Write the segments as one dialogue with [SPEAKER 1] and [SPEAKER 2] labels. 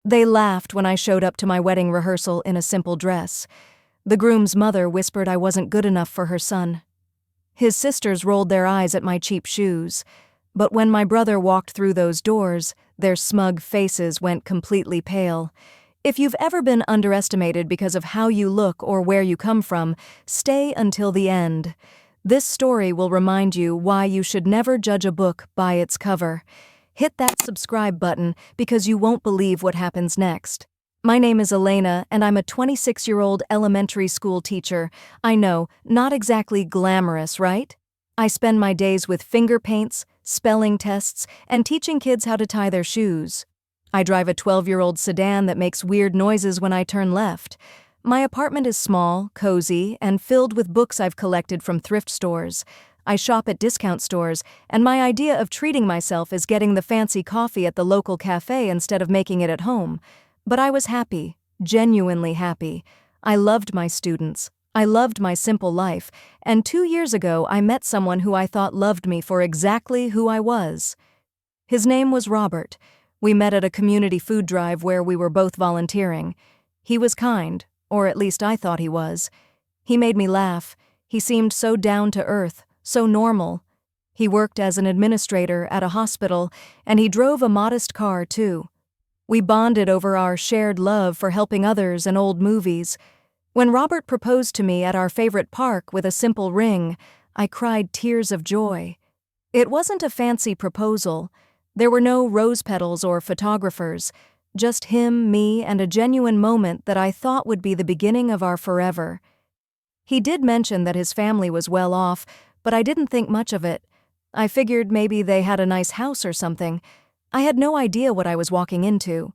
[SPEAKER 1] They laughed when I showed up to my wedding rehearsal in a simple dress. The groom's mother whispered I wasn't good enough for her son. His sisters rolled their eyes at my cheap shoes. But when my brother walked through those doors, their smug faces went completely pale. If you've ever been underestimated because of how you look or where you come from, stay until the end. This story will remind you why you should never judge a book by its cover. Hit that subscribe button because you won't believe what happens next. My name is Elena, and I'm a 26-year-old elementary school teacher. I know, not exactly glamorous, right? I spend my days with finger paints, spelling tests, and teaching kids how to tie their shoes. I drive a 12-year-old sedan that makes weird noises when I turn left. My apartment is small, cozy, and filled with books I've collected from thrift stores. I shop at discount stores, and my idea of treating myself is getting the fancy coffee at the local cafe instead of making it at home. But I was happy, genuinely happy. I loved my students. I loved my simple life, and 2 years ago I met someone who I thought loved me for exactly who I was. His name was Robert. We met at a community food drive where we were both volunteering. He was kind, or at least I thought he was. He made me laugh. He seemed so down to earth, so normal. He worked as an administrator at a hospital, and he drove a modest car, too. We bonded over our shared love for helping others and old movies. When Robert proposed to me at our favorite park with a simple ring, I cried tears of joy. It wasn't a fancy proposal. There were no rose petals or photographers, just him, me, and a genuine moment that I thought would be the beginning of our forever. He did mention that his family was well off, but I didn't think much of it. I figured maybe they had a nice house or something. I had no idea what I was walking into.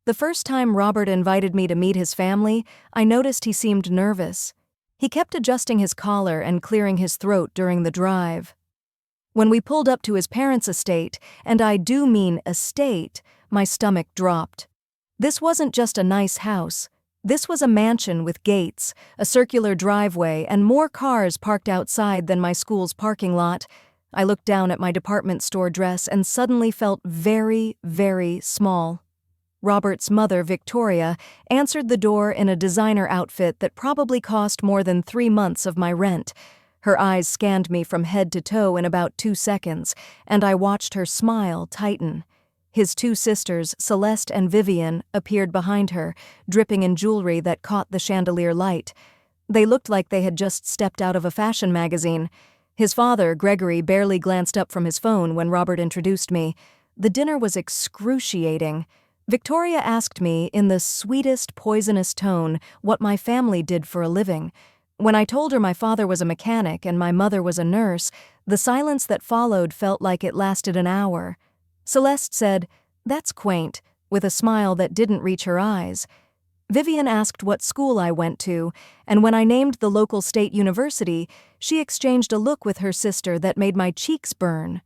[SPEAKER 1] The first time Robert invited me to meet his family, I noticed he seemed nervous. He kept adjusting his collar and clearing his throat during the drive. When we pulled up to his parents' estate, and I do mean estate, my stomach dropped. This wasn't just a nice house. This was a mansion with gates, a circular driveway, and more cars parked outside than my school's parking lot. I looked down at my department store dress and suddenly felt very, very small. Robert's mother, Victoria, answered the door in a designer outfit that probably cost more than 3 months of my rent. Her eyes scanned me from head to toe in about 2 seconds, and I watched her smile tighten. His 2 sisters, Celeste and Vivian, appeared behind her, dripping in jewelry that caught the chandelier light. They looked like they had just stepped out of a fashion magazine. His father, Gregory, barely glanced up from his phone when Robert introduced me. The dinner was excruciating. Victoria asked me, in the sweetest, poisonous tone, what my family did for a living. When I told her my father was a mechanic and my mother was a nurse, the silence that followed felt like it lasted an hour. Celeste said, "That's quaint," with a smile that didn't reach her eyes. Vivian asked what school I went to, and when I named the local state university, she exchanged a look with her sister that made my cheeks burn.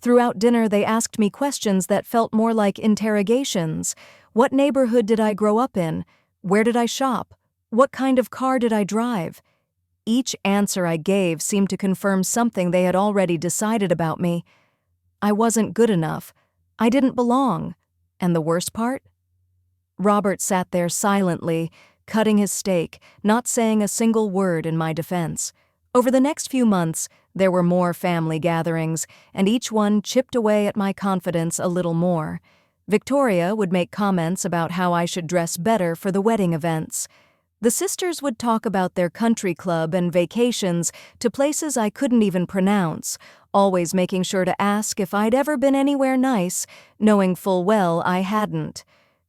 [SPEAKER 1] Throughout dinner, they asked me questions that felt more like interrogations. What neighborhood did I grow up in? Where did I shop? What kind of car did I drive? Each answer I gave seemed to confirm something they had already decided about me. I wasn't good enough. I didn't belong. And the worst part? Robert sat there silently, cutting his steak, not saying a single word in my defense. Over the next few months, there were more family gatherings, and each one chipped away at my confidence a little more. Victoria would make comments about how I should dress better for the wedding events. The sisters would talk about their country club and vacations to places I couldn't even pronounce, always making sure to ask if I'd ever been anywhere nice, knowing full well I hadn't.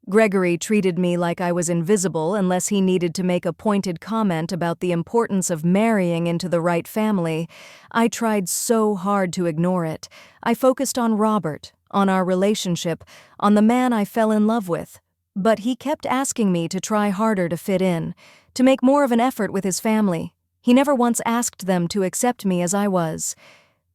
[SPEAKER 1] Gregory treated me like I was invisible unless he needed to make a pointed comment about the importance of marrying into the right family. I tried so hard to ignore it. I focused on Robert, on our relationship, on the man I fell in love with. But he kept asking me to try harder to fit in, to make more of an effort with his family. He never once asked them to accept me as I was.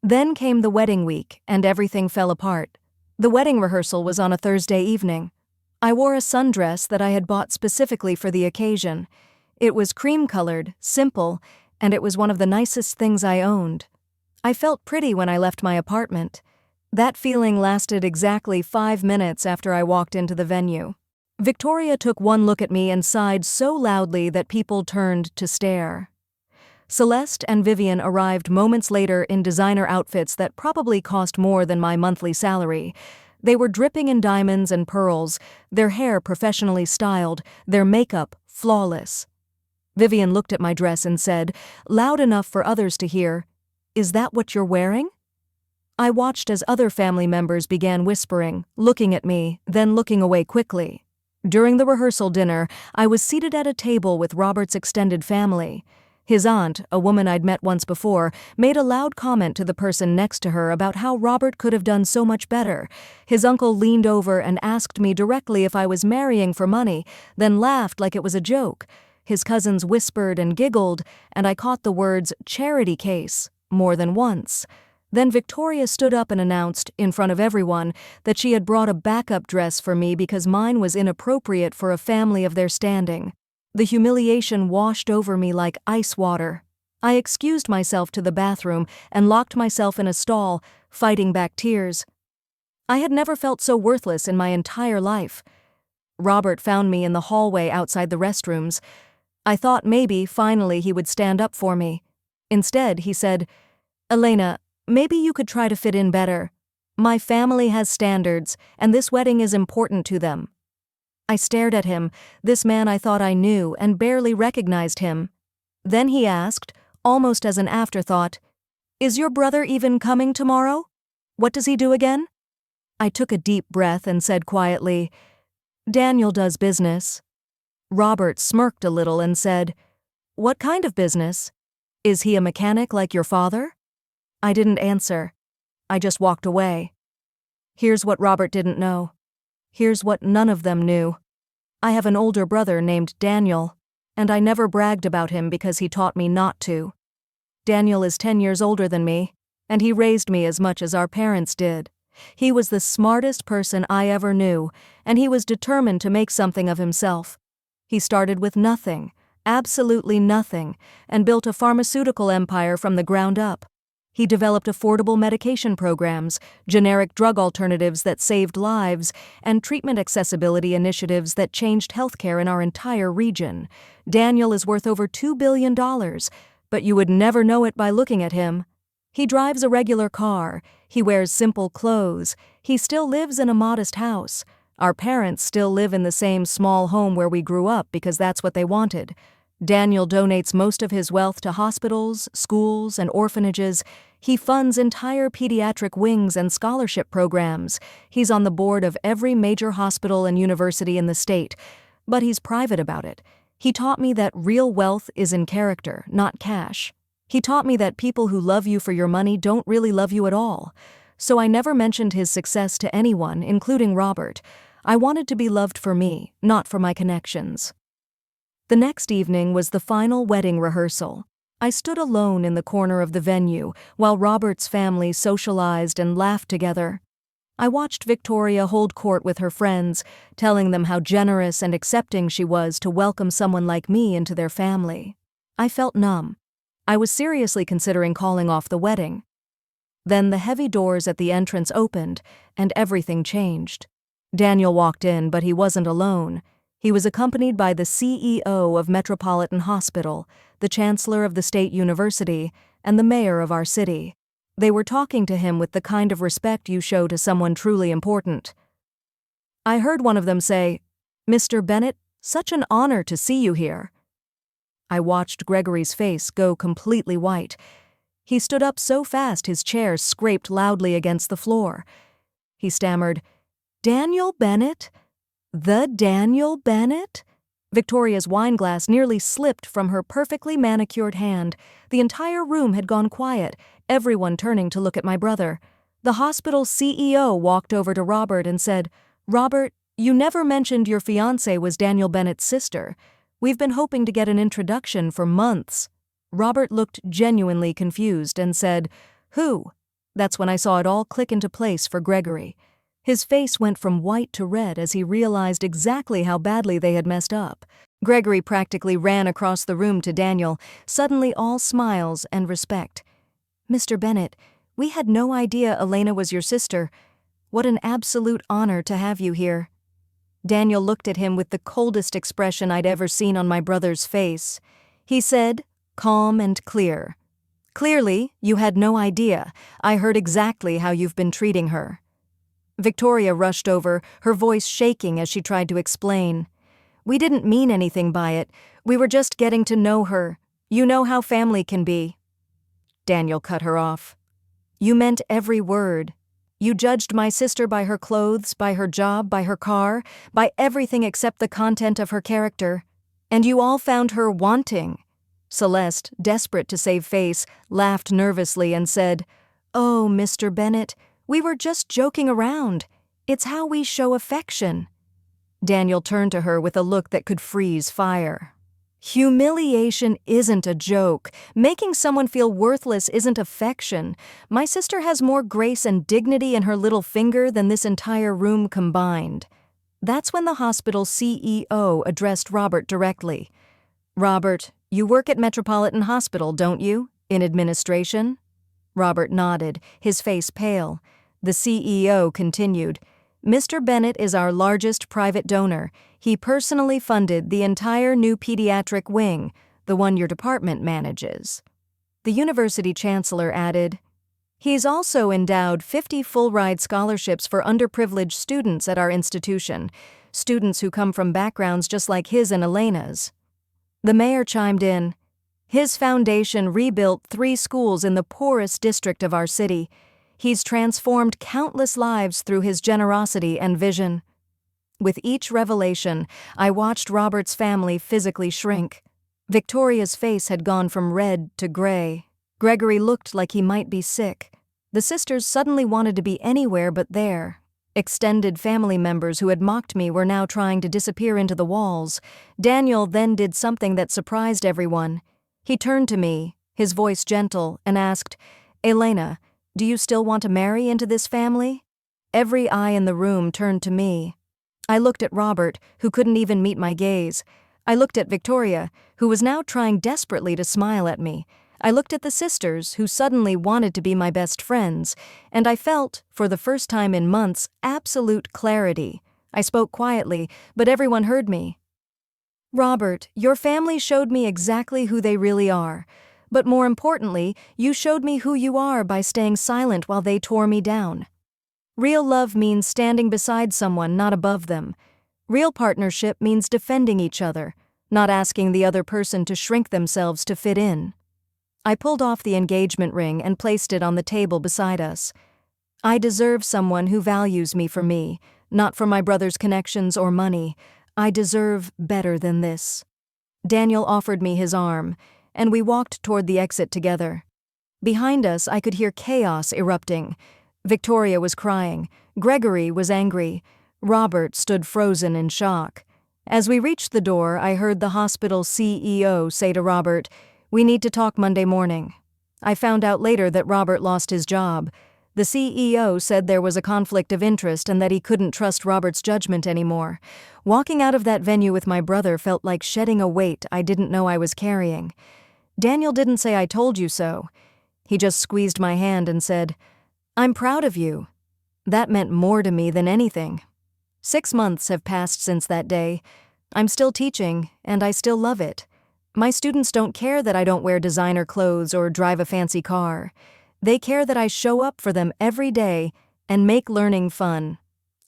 [SPEAKER 1] Then came the wedding week, and everything fell apart. The wedding rehearsal was on a Thursday evening. I wore a sundress that I had bought specifically for the occasion. It was cream-colored, simple, and it was one of the nicest things I owned. I felt pretty when I left my apartment. That feeling lasted exactly 5 minutes after I walked into the venue. Victoria took one look at me and sighed so loudly that people turned to stare. Celeste and Vivian arrived moments later in designer outfits that probably cost more than my monthly salary. They were dripping in diamonds and pearls, their hair professionally styled, their makeup flawless. Vivian looked at my dress and said, loud enough for others to hear, "Is that what you're wearing?" I watched as other family members began whispering, looking at me, then looking away quickly. During the rehearsal dinner, I was seated at a table with Robert's extended family. His aunt, a woman I'd met once before, made a loud comment to the person next to her about how Robert could have done so much better. His uncle leaned over and asked me directly if I was marrying for money, then laughed like it was a joke. His cousins whispered and giggled, and I caught the words "charity case" more than once. Then Victoria stood up and announced, in front of everyone, that she had brought a backup dress for me because mine was inappropriate for a family of their standing. The humiliation washed over me like ice water. I excused myself to the bathroom and locked myself in a stall, fighting back tears. I had never felt so worthless in my entire life. Robert found me in the hallway outside the restrooms. I thought maybe, finally, he would stand up for me. Instead, he said, "Elena, maybe you could try to fit in better. My family has standards, and this wedding is important to them." I stared at him, this man I thought I knew and barely recognized him. Then he asked, almost as an afterthought, "Is your brother even coming tomorrow? What does he do again?" I took a deep breath and said quietly, "Daniel does business." Robert smirked a little and said, "What kind of business? Is he a mechanic like your father?" I didn't answer. I just walked away. Here's what Robert didn't know. Here's what none of them knew. I have an older brother named Daniel, and I never bragged about him because he taught me not to. Daniel is 10 years older than me, and he raised me as much as our parents did. He was the smartest person I ever knew, and he was determined to make something of himself. He started with nothing, absolutely nothing, and built a pharmaceutical empire from the ground up. He developed affordable medication programs, generic drug alternatives that saved lives, and treatment accessibility initiatives that changed healthcare in our entire region. Daniel is worth over $2 billion, but you would never know it by looking at him. He drives a regular car, he wears simple clothes, he still lives in a modest house. Our parents still live in the same small home where we grew up because that's what they wanted. Daniel donates most of his wealth to hospitals, schools, and orphanages. He funds entire pediatric wings and scholarship programs. He's on the board of every major hospital and university in the state, but he's private about it. He taught me that real wealth is in character, not cash. He taught me that people who love you for your money don't really love you at all. So I never mentioned his success to anyone, including Robert. I wanted to be loved for me, not for my connections. The next evening was the final wedding rehearsal. I stood alone in the corner of the venue while Robert's family socialized and laughed together. I watched Victoria hold court with her friends, telling them how generous and accepting she was to welcome someone like me into their family. I felt numb. I was seriously considering calling off the wedding. Then the heavy doors at the entrance opened, and everything changed. Daniel walked in, but he wasn't alone. He was accompanied by the CEO of Metropolitan Hospital, the Chancellor of the State University, and the Mayor of our city. They were talking to him with the kind of respect you show to someone truly important. I heard one of them say, "Mr. Bennett, such an honor to see you here." I watched Gregory's face go completely white. He stood up so fast his chair scraped loudly against the floor. He stammered, "Daniel Bennett? The Daniel Bennett?" Victoria's wineglass nearly slipped from her perfectly manicured hand. The entire room had gone quiet, everyone turning to look at my brother. The hospital's CEO walked over to Robert and said, "Robert, you never mentioned your fiancée was Daniel Bennett's sister. We've been hoping to get an introduction for months." Robert looked genuinely confused and said, "Who?" That's when I saw it all click into place for Gregory. His face went from white to red as he realized exactly how badly they had messed up. Gregory practically ran across the room to Daniel, suddenly all smiles and respect. "Mr. Bennett, we had no idea Elena was your sister. What an absolute honor to have you here." Daniel looked at him with the coldest expression I'd ever seen on my brother's face. He said, calm and clear, "Clearly, you had no idea. I heard exactly how you've been treating her." Victoria rushed over, her voice shaking as she tried to explain. "We didn't mean anything by it. We were just getting to know her. You know how family can be." Daniel cut her off. "You meant every word. You judged my sister by her clothes, by her job, by her car, by everything except the content of her character. And you all found her wanting." Celeste, desperate to save face, laughed nervously and said, "Oh, Mr. Bennett, we were just joking around. It's how we show affection." Daniel turned to her with a look that could freeze fire. "Humiliation isn't a joke. Making someone feel worthless isn't affection. My sister has more grace and dignity in her little finger than this entire room combined." That's when the hospital CEO addressed Robert directly. "Robert, you work at Metropolitan Hospital, don't you? In administration?" Robert nodded, his face pale. The CEO continued, "Mr. Bennett is our largest private donor. He personally funded the entire new pediatric wing, the one your department manages." The university chancellor added, "He's also endowed 50 full-ride scholarships for underprivileged students at our institution, students who come from backgrounds just like his and Elena's." The mayor chimed in, "His foundation rebuilt 3 schools in the poorest district of our city. He's transformed countless lives through his generosity and vision." With each revelation, I watched Robert's family physically shrink. Victoria's face had gone from red to gray. Gregory looked like he might be sick. The sisters suddenly wanted to be anywhere but there. Extended family members who had mocked me were now trying to disappear into the walls. Daniel then did something that surprised everyone. He turned to me, his voice gentle, and asked, "Elena, do you still want to marry into this family?" Every eye in the room turned to me. I looked at Robert, who couldn't even meet my gaze. I looked at Victoria, who was now trying desperately to smile at me. I looked at the sisters, who suddenly wanted to be my best friends, and I felt, for the first time in months, absolute clarity. I spoke quietly, but everyone heard me. "Robert, your family showed me exactly who they really are. But more importantly, you showed me who you are by staying silent while they tore me down. Real love means standing beside someone, not above them. Real partnership means defending each other, not asking the other person to shrink themselves to fit in." I pulled off the engagement ring and placed it on the table beside us. "I deserve someone who values me for me, not for my brother's connections or money. I deserve better than this." Daniel offered me his arm, and we walked toward the exit together. Behind us, I could hear chaos erupting. Victoria was crying. Gregory was angry. Robert stood frozen in shock. As we reached the door, I heard the hospital CEO say to Robert, "We need to talk Monday morning." I found out later that Robert lost his job. The CEO said there was a conflict of interest and that he couldn't trust Robert's judgment anymore. Walking out of that venue with my brother felt like shedding a weight I didn't know I was carrying. Daniel didn't say "I told you so." He just squeezed my hand and said, "I'm proud of you." That meant more to me than anything. 6 months have passed since that day. I'm still teaching, and I still love it. My students don't care that I don't wear designer clothes or drive a fancy car. They care that I show up for them every day and make learning fun.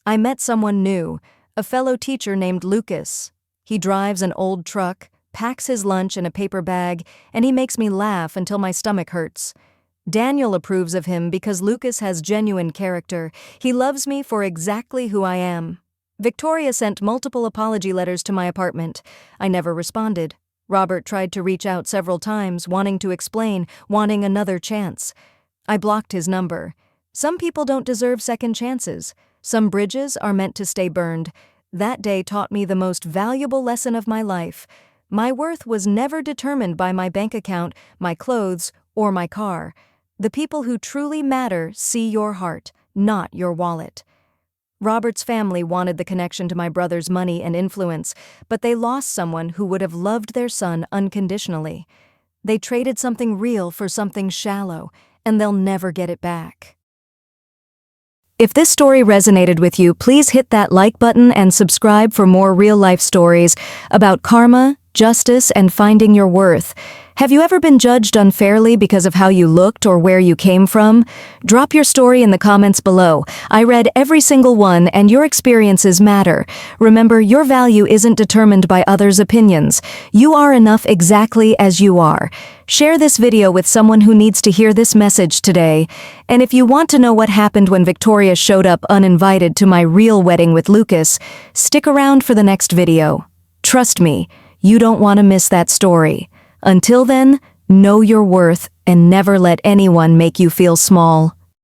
[SPEAKER 1] I met someone new, a fellow teacher named Lucas. He drives an old truck, packs his lunch in a paper bag, and he makes me laugh until my stomach hurts. Daniel approves of him because Lucas has genuine character. He loves me for exactly who I am. Victoria sent multiple apology letters to my apartment. I never responded. Robert tried to reach out several times, wanting to explain, wanting another chance. I blocked his number. Some people don't deserve second chances. Some bridges are meant to stay burned. That day taught me the most valuable lesson of my life. My worth was never determined by my bank account, my clothes, or my car. The people who truly matter see your heart, not your wallet. Robert's family wanted the connection to my brother's money and influence, but they lost someone who would have loved their son unconditionally. They traded something real for something shallow, and they'll never get it back. If this story resonated with you, please hit that like button and subscribe for more real-life stories about karma, justice, and finding your worth. Have you ever been judged unfairly because of how you looked or where you came from? Drop your story in the comments below. I read every single one, and your experiences matter. Remember, your value isn't determined by others' opinions. You are enough exactly as you are. Share this video with someone who needs to hear this message today. And if you want to know what happened when Victoria showed up uninvited to my real wedding with Lucas, stick around for the next video. Trust me, you don't want to miss that story. Until then, know your worth and never let anyone make you feel small.